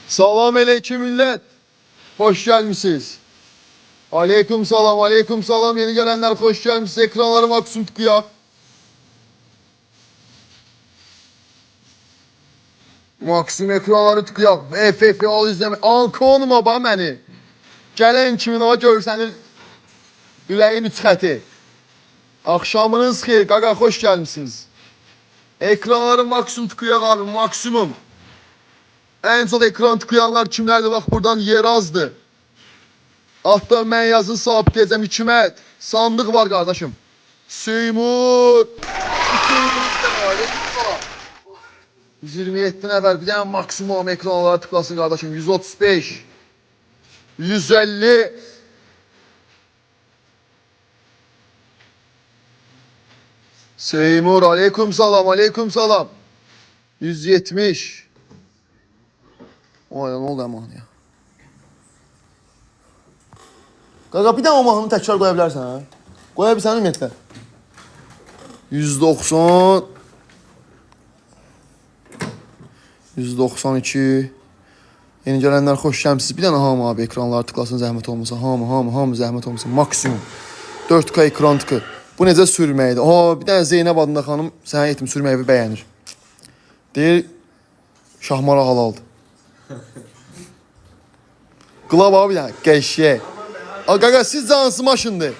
Salam aleyküm millet. Hoş gelmişsiniz. Aleyküm salam, aleyküm salam. Yeni gelenler hoş gelmişsiniz. Ekranları maksimum tıkıyak. Maksimum ekranları tıkıyak. FF al izleme. Al konuma bax məni. Gələn kimin o görsəniz. Üləyin üçxəti. Akşamınız xeyir. Qaqa hoş gelmişsiniz. Ekranları maksimum tıkıyak abi. Maksimum. En son ekran tıklayanlar kimlerdi? Bak buradan yer azdı. Hatta mən yazı sabitleyeceğim hükümet. Sandık var kardeşim. Seymur. 127 nəfər bir dənə maksimum ekranlara tıklasın kardeşim. 135. 150. Seymur aleyküm salam, aleyküm salam. 170. Oy, ne oldu aman ya? Qaqa bir dənə o mahnını təkrar qoya bilərsən ha? Qoya bilsən ümumiyyətlə? 190. 192. Yeni gələnlər xoş gəlmisiniz. Bir dənə hamı abi ekranları tıklasın zəhmət olmasa. Hamı zəhmət olmasa. Maksimum. 4K ekran tıkı. Bu necə sürməkdir? Bir dənə Zeynəb adında xanım sənə yetim sürməyi bəyənir. Deyir, Şahmara halaldır. Qılab abi bir dənə, qəşək. Qaqa siz cansız maşındır.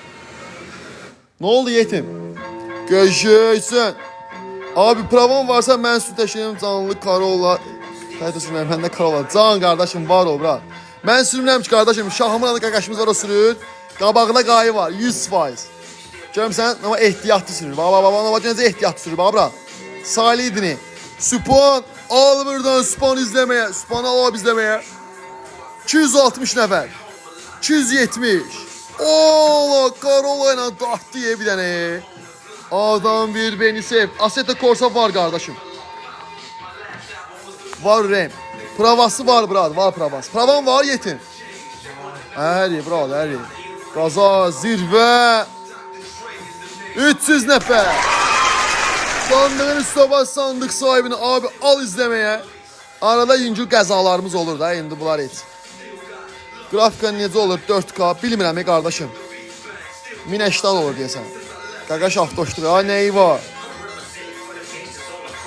Ne oldu yetim? Qəşəksən. Abi pravam varsa mən süt təşkilim canlı Karola. Təhətə sürməyəm, məndə Karola. Can qardaşım var o, bura. Mən sürmürəm ki qardaşım, Şahmaralı qaqaşımız var o sürür. Qabağına qayı var, 100%. Görmüsən, ama ehtiyatlı sürür. Baba, necə ehtiyatlı sürür, bura. Salidini. Süpon, al buradan Süpon izləməyə. Süpon al abi izləməyə. 260 nəfər. 270. Ola Karola ilə dahtı ye bir dənə. Adam bir beni sev. Assetto Corsa var kardeşim. Var rem. Pravası var brad, var pravası. Pravan var yetin. Her yer brad, her yer. Qaza, zirvə. 300 nəfər. Sandığın üstə bas, sandıq sahibini abi al izləməyə. Arada yüngül qəzalarımız olur da, indi bunlar et. Grafika necə olur? 4K. Bilmirəm qardaşım. 1080 olur deyəsən. Qaqa şaftoşdur. Ay nəyi var?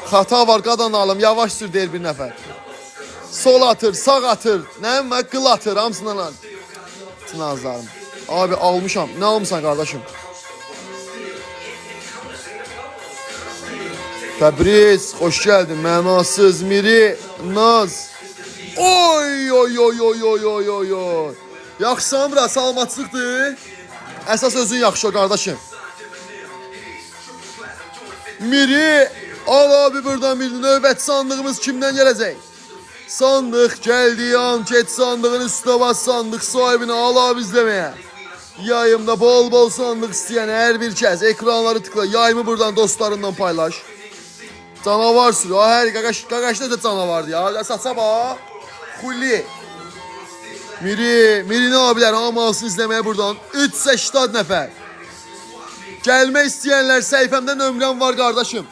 Xata var qadan alım. Yavaş sür deyir bir nəfər. Sol atır, sağ atır. Nəyim var? Qıl atır. Hamısından al. Tınazlarım. Abi almışam. Nə almışsan qardaşım? Təbriz. Hoş geldin. Mənasız Miri. Naz. Oy. Yaxşısan bura, salamatçılıqdır. Əsas özün yaxşı o qardaşım. Miri, al abi buradan bir növbət sandığımız kimdən gələcək? Sandıq gəldiyi an, keç sandığın üstüne bas, sandıq sahibini al abi izləməyə. Yayımda bol sandıq istəyən hər bir kəs ekranları tıkla, yayımı buradan dostlarından paylaş. Canavar sürü, hər qaqaş necə canavardı ya, saça bax. Xulli. Mirini abiler hamı alsın izləməyə buradan. 380 nəfər. Gəlmək istəyənlər səhifəmdə nömrəm var qardaşım.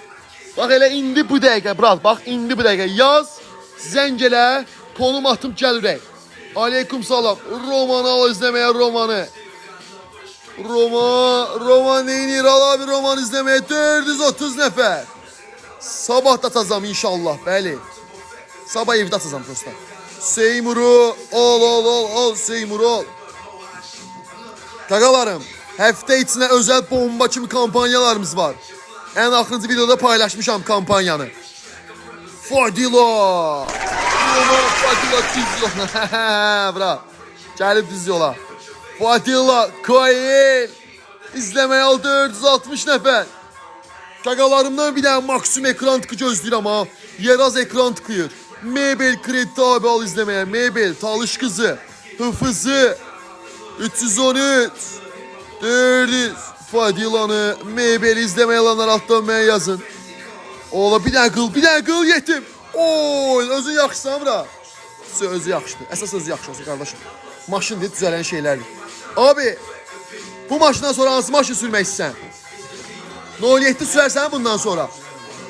Bax elə indi bu dəqiqə, brat, bax indi bu dəqiqə yaz, zəng elə, konum atıb gəlirək. Aleyküm salam. Romanı al izləməyə, romanı. Roman neynir? Al abi roman izləməyə 430 nəfər. Sabah da atacam inşallah, bəli. Sabah evdə atacam dostlar. Seymuru al Seymuru al. Qaqalarım, həftə içinə özel bomba kimi kampanyalarımız var. En axırıncı videoda paylaşmışam kampanyanı. Fadila düz yola. Bra. Gəlib düz yola. Fadila Koel. İzləməyə al 460 nəfər. Qaqalarımdan bir dənə maksimum ekran tıkı gözləyirəm ha. Yeraz ekran tıkıyır. Mebel kredi abi al izləməyə. Mebel, Talış kızı, Hıfızı, 313, 400, Fadilanı, Mebel izləməyə alanlar altdan mənə yazın. Ola bir dənə qıl yetim. Oy, özün yaxşısan bura. Özü yaxşıdır. Əsas özü yaxşı olsun qardaşım. Maşın deyil, düzələn şeylərdir. Abi, bu maşından sonra hansı maşın sürmək istəyirsən? 07 sürərsən bundan sonra.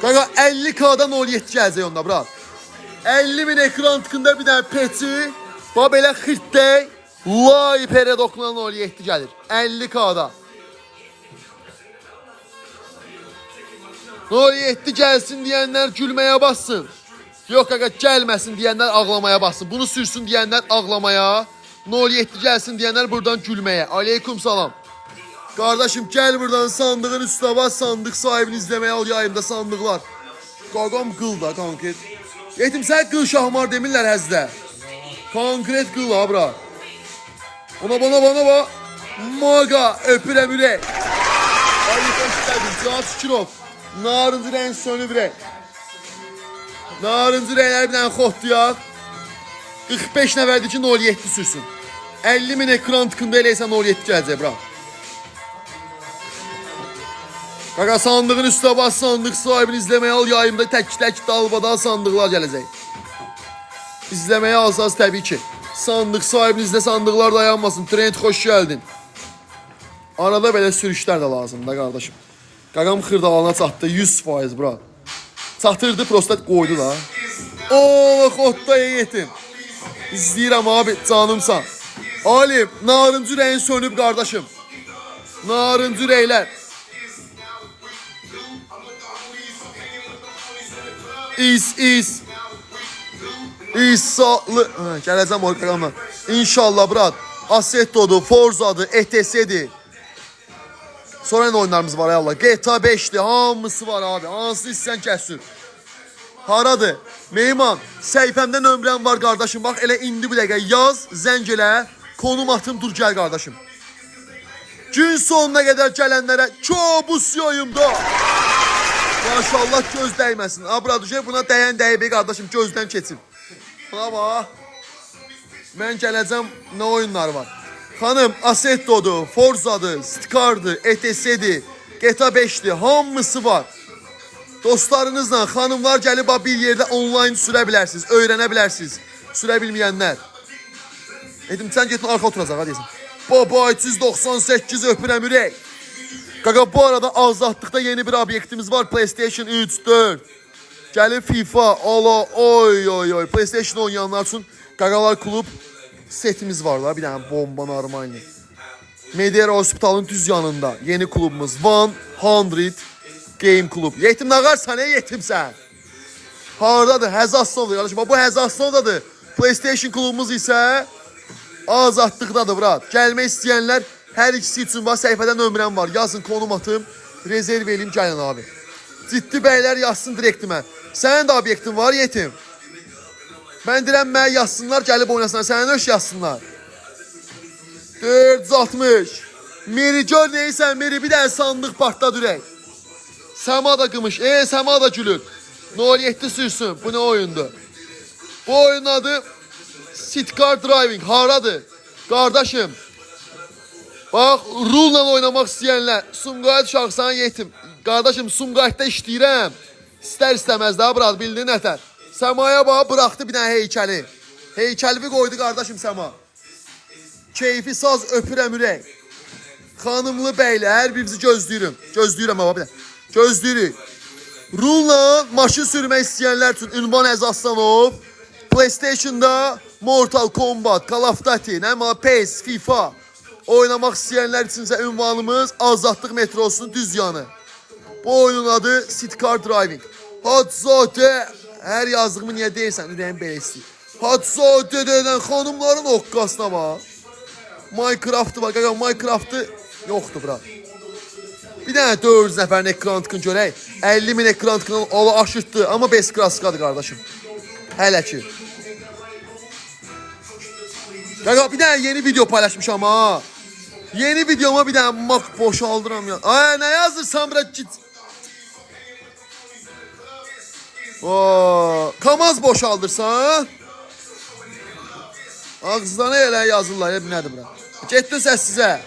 Qaqa 50K'dan 07 gələcək onda bura. 50.000 ekran tıkında bir dənə peti. Bax belə xırtday. Lay peredokulan 07 gəlir. 50K'da. 07 gəlsin deyənlər gülməyə bassın. Yox qaqa gəlməsin deyənlər ağlamaya bassın. Bunu sürsün deyənlər ağlamaya. 07 gəlsin deyənlər buradan gülməyə. Aleyküm salam. Kardeşim gel buradan sandığın üstüne bas, sandık sahibini izlemeye al yayımda sandıklar. Qaqam qıl da konkret. Yetim sen qıl şahmar demirlər həzdə. Konkret qıl ha bura. Bana bak. Maga öpürəm ürək. Ali hoş geldin. Can Şükürov. Narıncı renk sönüb ürək. Narıncı renkler bir dənə xotlayaq. 45 nəfərdir ki 07 sürsün. 50.000 ekran tıkında eləysən 07 gələcək bura. Kaka sandığın üstüne bas, sandık sahibini izlemeye al yayımda tek dalbada sandıklar gelecek. İzlemeye alsanız tabii ki. Sandık sahibinizde sandıklar dayanmasın. Trend hoş geldin. Arada böyle sürüşler de lazım da kardeşim. Qaqam xırdalana çatdı 100% bura. Çatırdı prostat koydu da. Oo xotda yetim. İzləyirəm abi canımsan. Alim narıncı reyin sönüb kardeşim. Narıncı reyler. İsa'lı gələcəm o qaqamla. İnşallah brat. Assetto'dur, Forza'dır, ETS'dir. Sonra ne oyunlarımız var ya Allah. GTA 5'dir, hamısı var abi. Hansı istəyən kəsür. Haradır? Meyman, səhifəmdə nömrəm var qardaşım. Bax elə indi bir dəqiqə yaz, zəng elə, konum atım dur gəl qardaşım. Gün sonuna qədər gələnlərə kabus yayımda. Maşallah göz dəyməsin. Abraduşev buna dəyən dəyib qardaşım gözdən keçib. Buna bax. Mən gələcəm nə oyunlar var. Xanım Assetto'dur, Forza'dır, Stikar'dır, ETS'dir, GTA 5'dir, hamısı var. Dostlarınızla xanımlar gəlib bir yerdə online sürə bilərsiniz, öyrənə bilərsiniz. Sürə bilməyənlər. Edim sən getin arxa oturacaq ha deyəsən. Baba 398 öpürəm ürək. Qaqa bu arada azadlıqda yeni bir obyektimiz var. PlayStation 3, 4. Gəlib FIFA, ala, oy. PlayStation oynayanlar üçün Qaqalar klub setimiz var da. Bir dənə bomba normal. Medera Hospital'ın düz yanında yeni klubumuz 100 Game Club. Yetim nağarsan yetimsən. Hardadır? Həzaslovdur qardaşım. Bu Həzaslovdadır. PlayStation klubumuz isə azadlıqdadır brat. Gəlmək istəyənlər hər ikisi üçün var. Səhifədə nömrəm var. Yazın konum atım. Rezerv eləyim gəlin abi. Ciddi bəylər yazsın direktimə. Sənin də obyektin var yetim. Mən deyirəm mənə yazsınlar gəlib oynasınlar. Sənin öş yazsınlar. 460. Meri gör neysən Meri bir dənə sandıq partda dürək. Səma da qımış. Səma da gülür. 07 sürsün. Bu ne oyundu? Bu oyunun adı Sitcar Driving. Haradır? Kardeşim. Bak rulla oynamak istəyənlər. Sumqayıt şahsan yetim. Kardeşim Sumqayıtda işləyirəm. İstər istəməz daha bırak bildin nətər. Səmaya bax bıraktı bir dənə heykəli. Heykəlvi qoydu kardeşim Səma. Keyfi saz öpürəm ürək. Xanımlı bəylə hər birinizi gözləyirəm. Gözləyirəm baba bir dənə. Gözləyirik. Rulla maşın sürmək istəyənlər üçün Ünvan Əzaslanov. PlayStation'da Mortal Kombat, Call of Duty, PES, FIFA oynamaq istəyənlər üçünsə ünvanımız Azadlıq metrosunun düz yanı. Bu oyunun adı Sitcar Driving. Hadzadə hər yazdığımı niyə deyirsən? Ürəyim belə istəyir. Hadzadə deyilən xanımların oqqasına bax. Minecraft'ı var. Minecraft'ı yoxdur bura. Bir dənə 400 nəfərin ekran tıkın görək. 50.000 ekran tıkını ala aşırtdı. Amma best klassikadır qardaşım. Hələ ki. Qaqa bir dənə yeni video paylaşmışam ha. Yeni videoma bir dənə mak boşaldıram ya. Ay nə yazırsan bura git. Kamaz boşaldırsan. Ağızlarına elə yazırlar ya nədir bura. Getdin səssizə.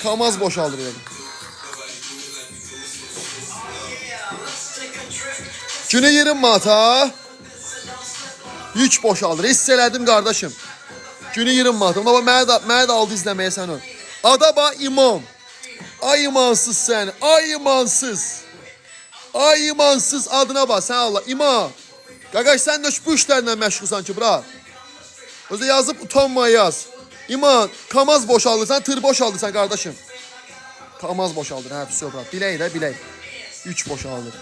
Kamaz boşaldırıyor. Günü 20 manata. Yük boşaldır. Hiss elədim qardaşım. Günü 20 manata. Mənə də aldı izləməyə sən ön. Adaba imam. Ay imansız sən. Ay imansız. Ay imansız adına bax. Sən Allah. İmam. Qaqaş, sən də bu işlərlə məşğulsan ki, bura. Özə yazıb utanma yaz. İman, kamaz boşaldırsan, tır boşaldırsan qardaşım. Kamaz boşaldır, hə, pis bura. Bilək də, bilək. Yük boşaldır.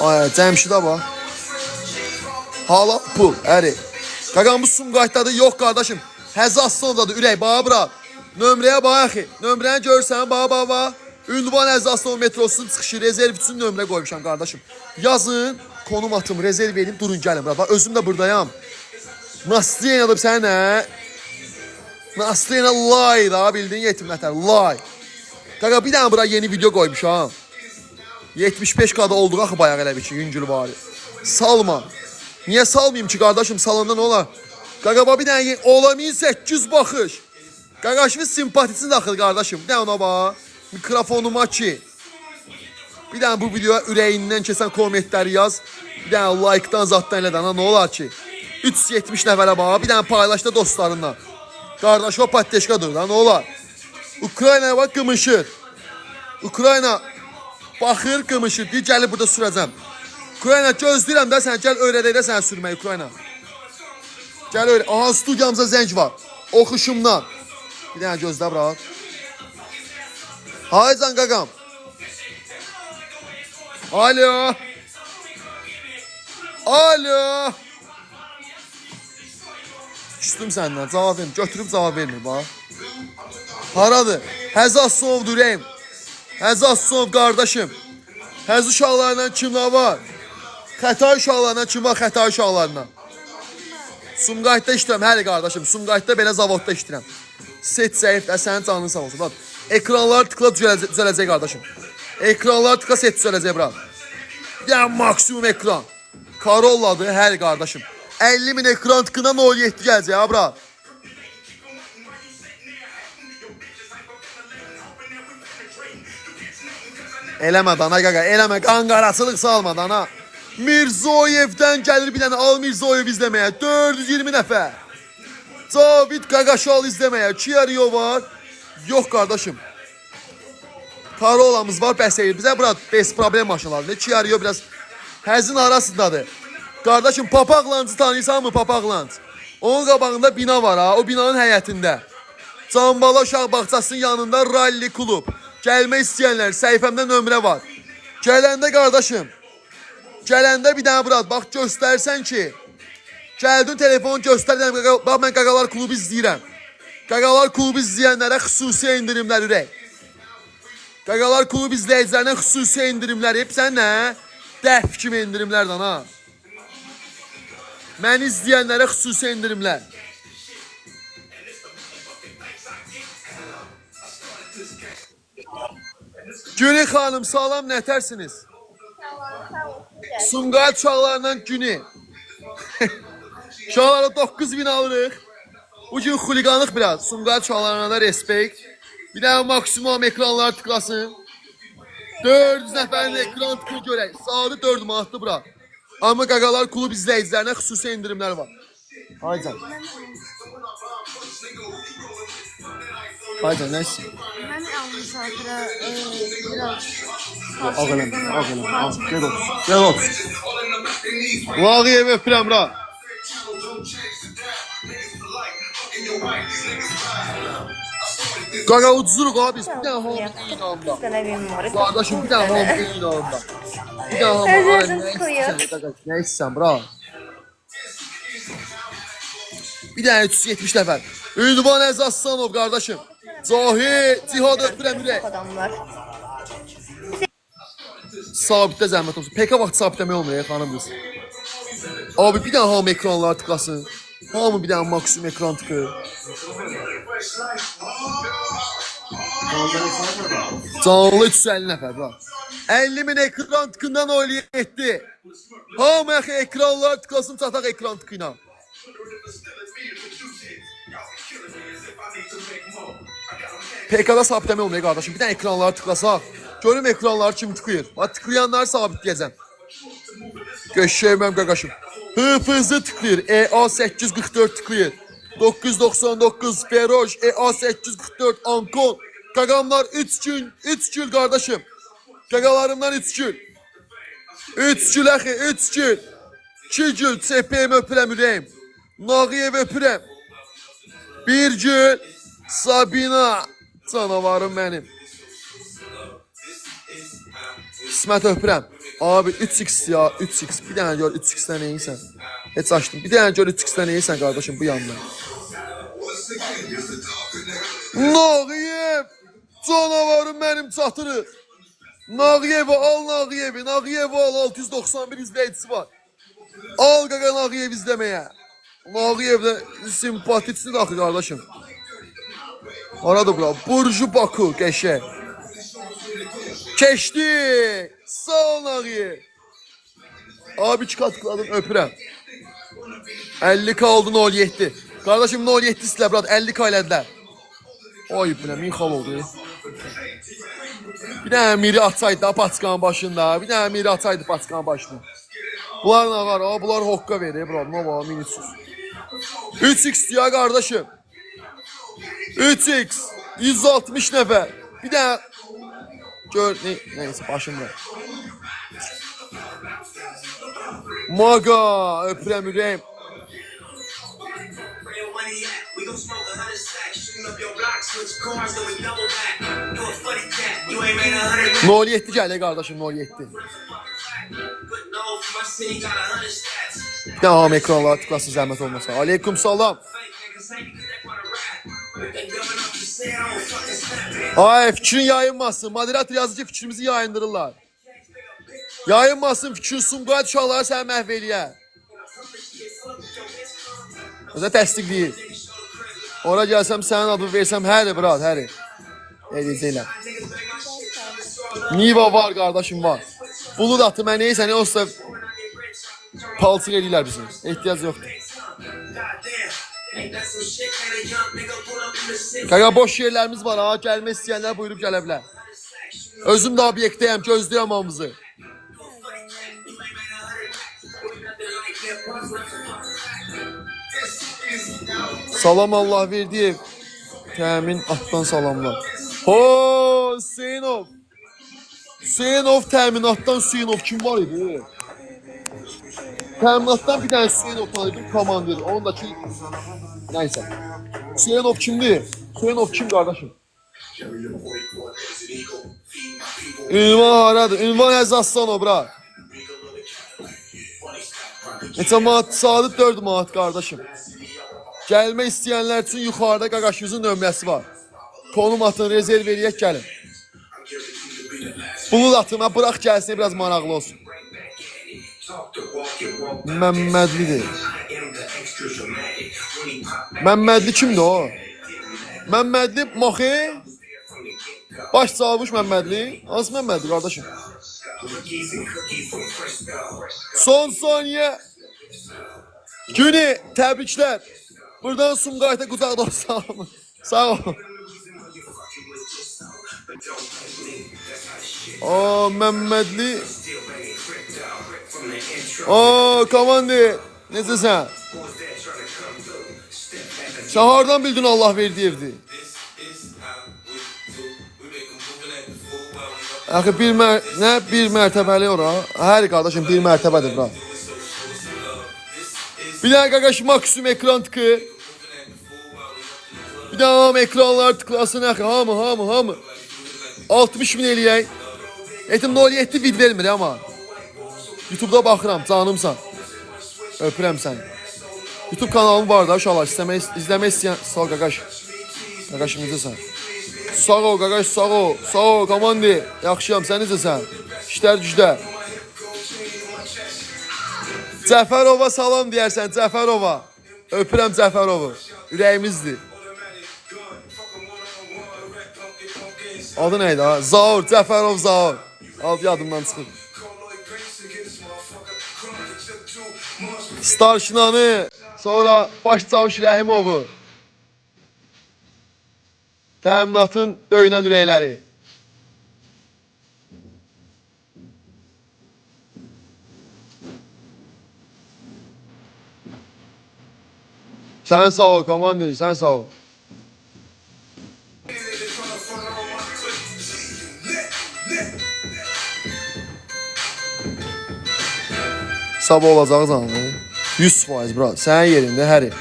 Ay, Cəmşidə bax. Hala pul, əri. Qaqam bu Sumqayıtdadır, yox qardaşım. Həzaslandadır, ürək, bağa bura. Nömrəyə bax, axı. Nömrəni görürsən, bax. Ünvan Həzaslan metrosunun çıxışı, rezerv üçün nömrə qoymuşam qardaşım. Yazın, konum atım, rezerv edin, durun gəlin bura. Bax, özüm də buradayam. Nastiyenadır sənə. Nastiyena lay da, bildin yetim nətər, lay. Qaqa, bir dənə bura yeni video qoymuşam. 75K'da olduğu axı bayaq elə bir ki, yüngül bari. Salma. Niyə salmayayım ki qardaşım, salanda nə olar? Qaqa, bir dənə ola 1800 baxış. Qaqaşımın simpatisini daxil qardaşım. Bir dənə ona bax. Mikrofonuma ki. Bir dənə bu videoya ürəyindən keçən kommentləri yaz. Bir dənə like-dan, zatdan elə dana, nə olar ki? 370 nəfərə bax. Bir dənə paylaş da dostlarınla. Qardaş, o patteşkadır da, nə olar? Ukraynaya bax, qımışır. Ukrayna baxır, qımışır. Deyir, gəlib burada sürəcəm. Ukrayna, gözləyirəm də sən, gəl öyrədək də sənə sürmək, Ukrayna. Gəl öyrə. Aha, studiyamıza zəng var. Oxuşumdan. Bir dənə gözlə, bırak. Haycan qaqam. Alo. Alo. Küstüm səndən, cavab vermir. Götürüb cavab vermir, bax. Haradır? Həzasov dürəyim. Həzasov qardaşım. Həz uşaqlarından kimlər var? Xəta uşaqlarından kim var? Xəta uşaqlarından. Sumqayıtda işləyirəm, həli qardaşım. Sumqayıtda belə zavodda işləyirəm. Set zəif də sənin canını sağ olsun. Bak, ekranlar tıkla düzələcək qardaşım. Ekranlar tıkla set düzələcək bura. Yəni maksimum ekran. Karolladır, həli qardaşım. 50.000 ekran tıkından 07 gələcək ha bura. Eləmə dana qaqa, eləmə, qanqarasılıq salma dana. Mirzoyevdən gəlir bir dənə, al Mirzoyev izləməyə, 420 nəfər. Cavid Qaqaşal izləməyə, Kiariyo var. Yox qardaşım. Karolamız var, bəs eyir. Bizə bura bes problem maşınlardır. Kiariyo biraz həzin arasındadır. Qardaşım, Papaqlancı tanıyırsan mı, Papaqlanc? Onun qabağında bina var ha, o binanın həyətində. Cambala uşaq bağçasının yanında ralli klub. Gəlmək istəyənlər, səhifəmdə nömrə var. Gələndə qardaşım, gələndə bir dənə bura, bax göstərsən ki, gəldin telefonu göstər, bax mən Qaqalar klubu izləyirəm. Qaqalar klubu izləyənlərə xüsusi indirimlər ürək. Qaqalar klubu izləyicilərinə xüsusi indirimlər, hep sən nə? Dəf kimi indirimlərdən ha. Məni izləyənlərə xüsusi indirimlər. Günü xanım, salam, nətərsiniz? Sumqayıt uşaqlarından Günü. Uşaqlara 9.000 alırıq. Bu gün xuliqanlıq biraz. Sumqayıt uşaqlarına da respekt. Bir dənə maksimum ekranlar tıklasın. 400 nəfərin ekran tıkını görək. Saatı 4 manatlı bura. Amma Qaqalar klub izləyicilərinə xüsusi indirimlər var. Haycan. Haycan, nə istəyir? Mən misafirə biraz Ağılım. Gel otur. Gel otur. Vaqiyə öpürəm, bura. Qaqa ucuzuruq abi, biz bir dənə hamı inanında. Qardaşım, bir dənə hamı inanında. Bir dənə hamı nə istəyirsən, bura. Bir dənə 370 nəfər. Ünvan Əzaslanov, qardaşım. Cahil, Cihad öpürəm ürək. Sabitdə zəhmət olsun. PK vaxt sabitləmək olmuyor, xanım qız. Abi, bir dənə hamı ekranlar tıklasın. Hamı bir dənə maksimum ekran tıkır. Canlı 350 nəfər, bura. 50.000 ekran tıkından oylayı etdi. Hamı ekranlar tıklasın, çataq ekran tıkıyla. PK'da sabitləmə olmuyor qardaşım. Bir dənə ekranları tıklasaq. Görüm ekranları kim tıkıyır. Tıklayanları sabitləyəcəm. Göşşəyməm qaqaşım. Hıfızı tıklayır. EA844 tıklayır. 999 Feroj, EA844 Ankon. Qaqamlar 3 gün, 3 gül qardaşım. Qaqalarımdan 3 gül. 3 gül axı, 3 gül. 2 gül çepəyim öpürəm ürəyim. Nağıyev öpürəm. 1 gül Sabina. Canavarım mənim. İsmət öpürəm. Abi 3x ya, 3x. Bir dənə gör 3x-dən neysən. Heç açdım. Bir dənə gör 3x-dən neysən qardaşım bu yandan. Nağıyev. Canavarım mənim çatırıq. Nağıyevi al Nağıyevi. Nağıyevi al 691 izləyicisi var. Al qaqa Nağıyev izləməyə. Nağıyev də simpatiksin axı qardaşım. Haradır bura? Burju Baku qəşəng. Keçdi. Sağ ol Nağıyev. Abi 2 kat tıkladım öpürəm. 50k oldu 07. Kardeşim 07 istilər brat 50k elədilər. Oy bu nə minxal oldu. Bir dənə miri atsaydı da paçkanın başında. Bir dənə miri atsaydı paçkanın başında. Bunlar nə var? Bunlar hokka verir bro. Ne var minisiz. 3x ya kardeşim. 3x 160 nəfər. Bir dənə gör neyse başımda. Maga öpürəm ürəyim. Nol 7 gələ qardaşım 07. Devam ekranlara tıklasın zəhmət olmasa. Aleyküm salam. Ay fikrin yayınmasın. Moderator yazdı ki fikrimizi yayındırırlar. Yayınmasın fikrin Sumqayıt uşaqları səni məhv eləyə. Özə təsdiqləyir. Ora gəlsəm sənin adını versəm həri brat həri. Eləcəklər. Niva var qardaşım var. Bulut atı mən neysə ne olsa palçıq eləyirlər bizim. Ehtiyac yoxdur. Qaqa boş yerlərimiz var ha. Gəlmək istəyənlər buyurub gələ bilər. Özüm də obyektəyəm, gözləyəm hamımızı. Salam Allah verdiyev. Təmin atdan salamlar. Ho Hüseynov. Hüseynov təminatdan Hüseynov kim var idi? Təminatdan bir tane Hüseynov tanıdım komandir. Ondaki neyse. Hüseynov kimdi? Hüseynov kim kardeşim? Ünvan haradır? Ünvan Əzaslanov bra. Neçə manat? Saat 4 manat kardeşim. Gəlmək istəyənlər üçün yuxarıda qaqaşımızın nömrəsi var. Konum atın, rezerv eləyək gəlin. Bulut atın, bırax gəlsin, biraz maraqlı olsun. Məmmədlidir. Məmmədli kimdir o? Məmmədli Maxi? Baş çavuş Məmmədli. Hansı Məmmədli qardaşım? Son saniye. Günü təbriklər. Buradan Sumqayıt'a qucaq dostlar. Sağ ol. Məmmədli. Komandir. Necəsən? Şahardan bildin Allah verdiği evdi. Axı bir mərtəbəli ora. Hər qardaşım bir mərtəbədir bura. Bir daha qaqaş maksimum ekran tıkı. Bir daha ekranlar tıklasın axı. Hamı. 60 min eləyək. Etim 07 vid vermir ama. YouTube'da baxıram canımsan. Öpürəm səni. YouTube kanalım var da uşaqlar. İzləmək istəyən sağ ol qaqaş. Qaqaşım necəsən? Sağ ol qaqaş sağ ol. Sağ ol komandi. Yaxşıyam sən necəsən? İşlər gücdə. Cəfərova salam deyərsən Cəfərova. Öpürəm Cəfərovu. Ürəyimizdir. Adı neydi ha? Zaur, Cəfərov Zaur. Adı yadımdan çıxır. Starşinanı, sonra Başçavuş Rəhimovu. Təminatın döyünən ürəkləri. Sən sağ ol komandir, sən sağ ol. sabah olacaq zanlı. 100% bura. Sənin yerində hər yer.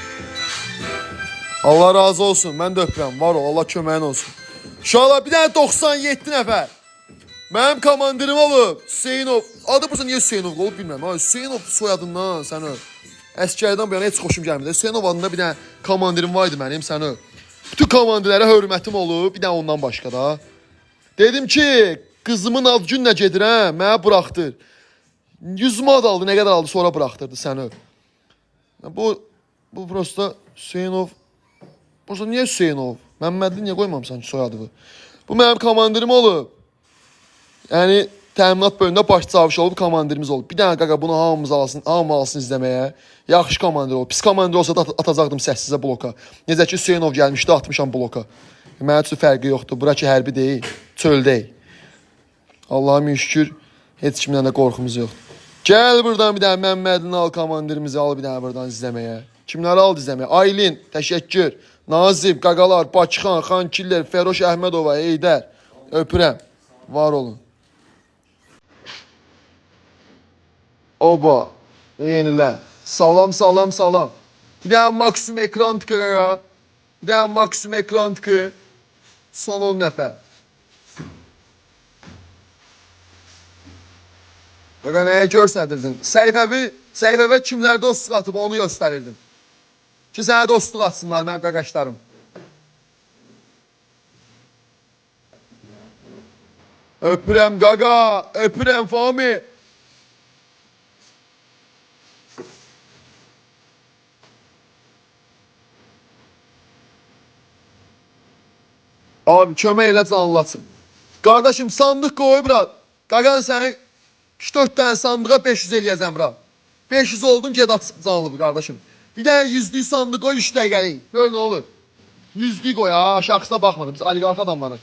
Allah razı olsun. Mən də öpürəm. Var ol. Allah köməyin olsun. Uşaqlar bir dənə 97 nəfər. Mənim komandirim olub. Hüseynov. Adı bursa niyə Hüseynov olub bilmirəm. Ha, Hüseynov soyadından sən öl. Əskərdən bu yana heç xoşum gəlmir. Hüseynov adında bir dənə komandirim var idi mənim, sən öl. Bütün komandirlərə hörmətim olub. Bir dənə ondan başqa da. Dedim ki, qızımın ad gününə gedirəm. Mənə buraxdır. 100 manat aldı. Nə qədər aldı sonra buraxdırdı sən öl. Bu prosta Hüseynov. Bursa niyə Hüseynov? Məmmədli niyə qoymamısan soyadını? Bu mənim komandirim olub. Yəni təminat bölümündə baş çavuş olub komandirimiz olub. Bir dənə qaqa bunu hamımız alsın izləməyə. Yaxşı komandir olub. Pis komandir olsa da atacaqdım səssizə bloka. Necə ki Hüseynov gəlmişdi, atmışam bloka. Mənim üçün fərqi yoxdur. Bura ki hərbi deyil, çöl deyil. Allah'a min şükür heç kimdən də qorxumuz yoxdur. Gəl buradan bir dənə Məmmədlini al, komandirimizi al bir dənə buradan izləməyə. Kimləri aldı izləməyə? Aylin, təşəkkür. Nazib, Qaqalar, Bakıxan, Xankiller, Fəroş Əhmədova, Eydər. Öpürəm. Var olun. Oba. Yenilər. Salam, salam, salam. Bir dənə maksimum ekran tıkır. Bir dənə maksimum ekran tıkır. Son 10 nəfər. Baqa nəyə göstərirdin? Səhifəvə kimlər dostluq atıb onu göstərirdim. Ki sənə dostluq atsınlar mənim qaqaşlarım. Öpürəm qaqa, öpürəm Fami. Abi kömək elə canlatsın. Qardaşım sandıq qoy bura. Qaqan səni 3-4 dənə sandığa 500 eləyəcəm bura. 500 oldun get at canlı qardaşım. Bir dənə 100'lük sandıq qoy 3 dəqiqəlik. Gör nə olur. 100'lük qoy ha, şəxsına baxmadım. Biz oliqarx adamlarıq.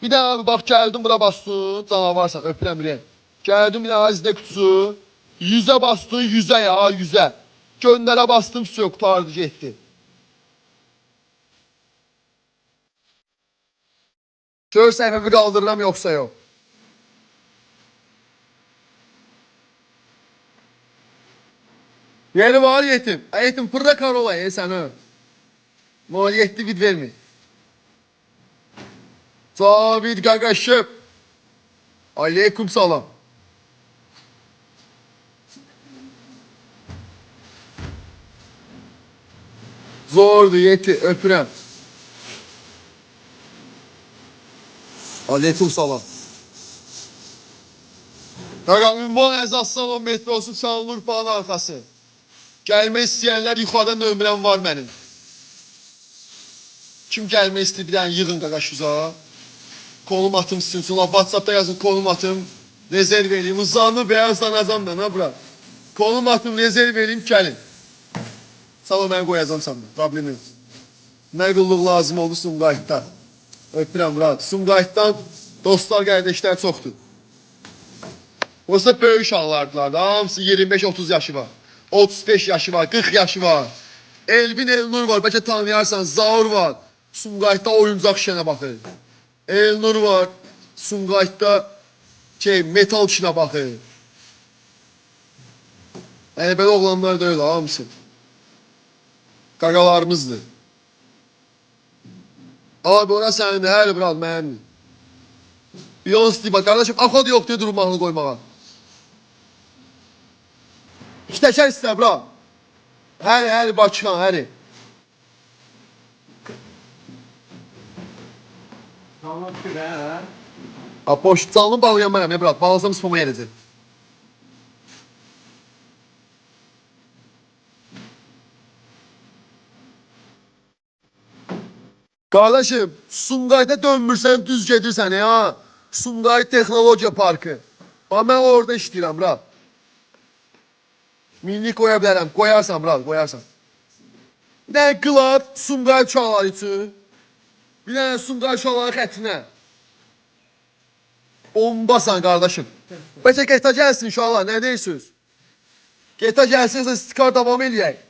Bir dənə abi bax gəldim bura bastın, canavarsan öpürəm bilən. Gəldim bir dənə azizdə kutusu. 100'ə bastın, 100'ə ya, 100'ə. Göndərə bastım, su qutardı getdi. Gör səhifəmi qaldırıram yoxsa yox. Yeri var yetim. Yetim fırla karola səni. Maliyetli vid vermi. Sabit qaqaşıb. Aleyküm salam. Zordu yeti öpürəm. Aleyküm salam. Qaqa ünvan Əzaslanov metrosu Şanlıurfa'nın arxası. Gəlmək istəyənlər yuxarıda nömrəm var mənim. Kim gəlmək istəyir bir dənə yığın qaqaşuza. Konum atım sizin üçün. WhatsApp'da yazın konum atım. Rezerv edeyim. Uzanı beyazlanacam da ne bura. Konum atım rezerv edeyim gəlin. Sağ ben qoyacam sana. Problem yok. Nə qıllıq lazım oldu Sumqayıtda. Öpürəm Murat. Sumqayıtdan dostlar, qardaşlar çoxdur. Oysa böyük uşaqlardılar da. Hamısı 25-30 yaşı var. 35 yaşı var, 40 yaşı var. Elvin Elnur var, bəlkə tanıyarsan. Zaur var. Sumqayıtda oyuncaq işinə baxır. Elnur var. Sumqayıtda metal işinə baxır. Yəni belə oğlanlar da öyle hamısı. Qaqalarımızdır. Abi ora sənin də hər bir al mənimdir. Beyoncé deyib, qardaşım axod yoxdur durmağını qoymağa. İki təkər istər bura. Həri Bakıxan, həri. Tamam ki be ha. Boş canlı bağlayan mənəm, ne bırak, bağlasam spama gələcək. Kardeşim, Sumqayıt'a dönmürsən, düz gedirsən ya. Sumqayıt Texnologiya Parkı. Bax, mən orada işləyirəm, bırak. Milli qoya bilərəm, qoyarsan, bırak, qoyarsan. Bir dənə qılab, Sumqayıt uşaqları üçün. Bir dənə Sumqayıt uşaqları xəttinə. Bombasan kardeşim. Bəlkə GTA gəlsin uşaqlar, nə deyirsiniz? GTA gəlsinsə istikar davam eləyək.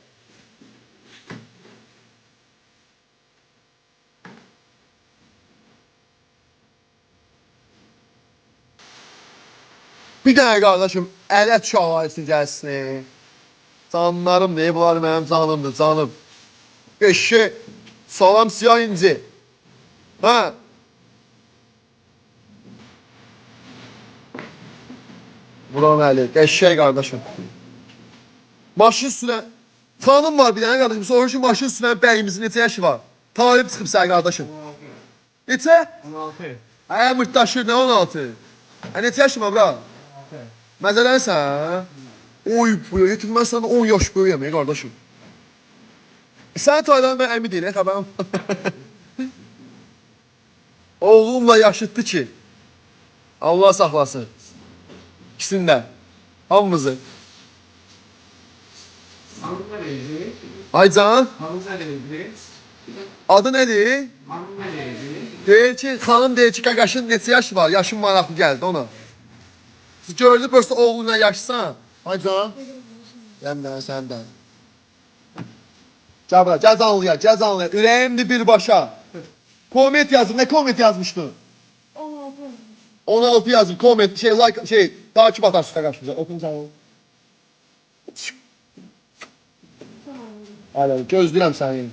Bir dənə qardaşım, ələt şahayısı gəlsin. Canlarım deyib, bunlar mənim canımdır, canım. Eşşi, salam siyah inci. Hə? Buram Əli, eşşək qardaşım. Maşın sürən, xanım var bir dənə qardaşım, sorur ki, maşın sürən bəyimizin neçə yaşı var? Talib çıxıb sən qardaşım. Neçə? 16. Hə, mırtdaşır, nə 16? Hə, neçə yaşın var, bura? Məzələnsən? Oy, bu yetim, mən sana 10 yaş böyüyəm, qardaşım. Sən taydan mən əmi deyil, xəbərim. Oğlumla yaşıtdı ki, Allah saxlasın. İkisini də, hamımızı. Hanım nereydi? Aycan, Hanım nereydi? adı nədir? Hanım nereydi? Deyir ki, xanım deyir ki, qaqaşın neçə yaşı var? Yaşın maraqlı gəldi ona. Siz gördünüz, böyüsə oğlunla yaşsan. Aycan, gəlmdən səndən. Gəl bura, gəl canlıya, gəl canlıya. Ürəyimdir birbaşa. Komment yazdım, nə komment yazmışdın? 16 yazdım, komment, like, takip atarsın qaqaşımıza. Okun canım. Aynen, gözləyirəm səni.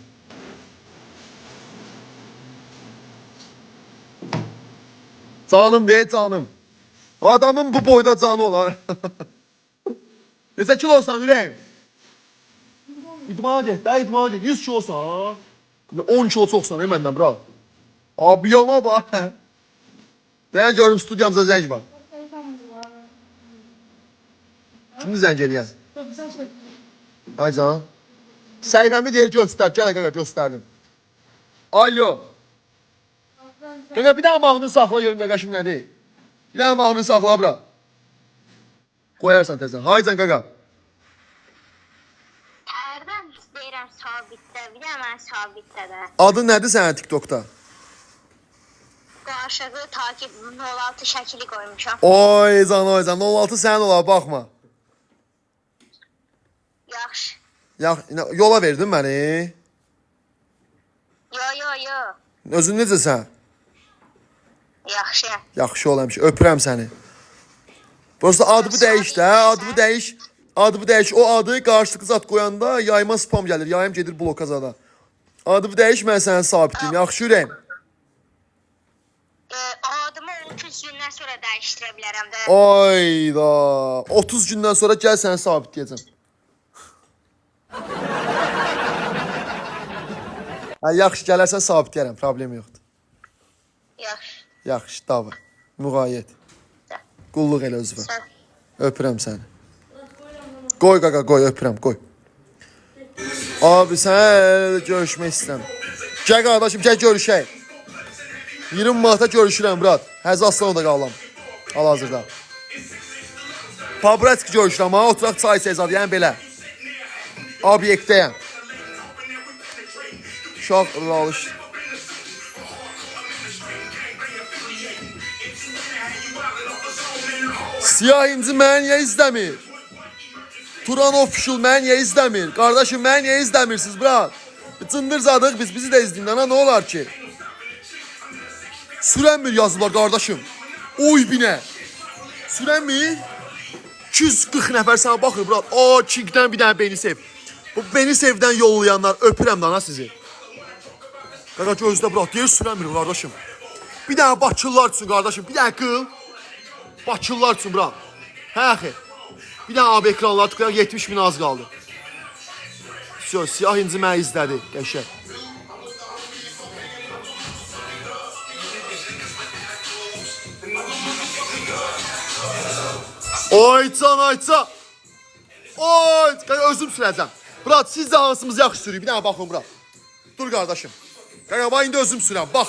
Canım be canım. Adamın bu boyda canı olar. Neçə kilo olsan ürəyim? İdmana get, də idmana get. 100 kilo olsan. 10 kilo çoxsan məndən, bra. Abi yolma bax. Deyən görüm studiyamıza zəng var. Kimdir zəng eləyən? Ay canım. Səyqəmi deyir göstər, gələ qaqa göstərdim. Alo. Qaqa bir dənə mahnını saxla görüm qaqaşım nədir? Bir dənə mahnını saxla bura. Qoyarsan tezən. Haycan qaqa. Ərdən deyirəm sabitdə, bir də mən sabitdə də. Adın nədir sənin TikTokda? Qarşıqı takip 06 şəkili qoymuşam. Oy can, 16 sənin olar, baxma. Yaxşı. Yola verdin məni. Yo. Özün necəsən? Yaxşı. Yaxşı ol həmişə, öpürəm səni. Prosta adımı dəyiş də, adımı dəyiş. Adımı dəyiş, o adı qarşılıqlı zat qoyanda yayma spam gəlir, yayım gedir bloka zada. Adımı dəyiş, mən səni sabitliyim, yaxşı ürəyim. Adımı 30 gündən sonra dəyişdirə bilərəm də. Ayda, 30 gündən sonra gəl səni sabitləyəcəm. Yaxşı, gələrsən sabitləyərəm, problem yoxdur. Yaxşı. Yaxşı, davay, müğayyət. Qulluq elə özünə. Öpürəm səni. Qoy qaqa, qoy, öpürəm, qoy. Abi, sən görüşmək istəyirəm. Gəl qardaşım, gəl görüşək. 20 Mart'a görüşürəm, brat. Həzə aslan da qalam. Hal-hazırda. Pabratski görüşürəm, ha, oturaq çay seyzadı, yəni belə. Obyektəyəm. Uşaq alış. Siyah inci məni niyə izləmir? Turan Official məni niyə izləmir? Qardaşım, məni niyə izləmirsiniz, brat? Cındır zadıq biz, bizi də izləyin, ana, nə olar ki? Sürənmir yazılar, qardaşım. Oy binə. Sürənmir? 240 nəfər sana baxır, brat. O, King'dən bir dənə beni sev. Bu beni sevdən yollayanlar, öpürəm dana sizi. Qaqa gözlə, brat, deyir sürənmir, qardaşım. Bir dənə Bakılılar üçün, qardaşım, bir dənə qıl. Bakılılar üçün, brat. Hə, axı. Bir dənə abi ekranlar tıklayaq, 70 bin az qaldı. Siyah inci məni izlədi, qəşək. Oycan, oycan. Oy, özüm sürəcəm. Brat, siz də hansımız yaxşı sürüyü, bir dənə baxın, brat. Dur, qardaşım. Qaqa, indi özüm sürəm, bax.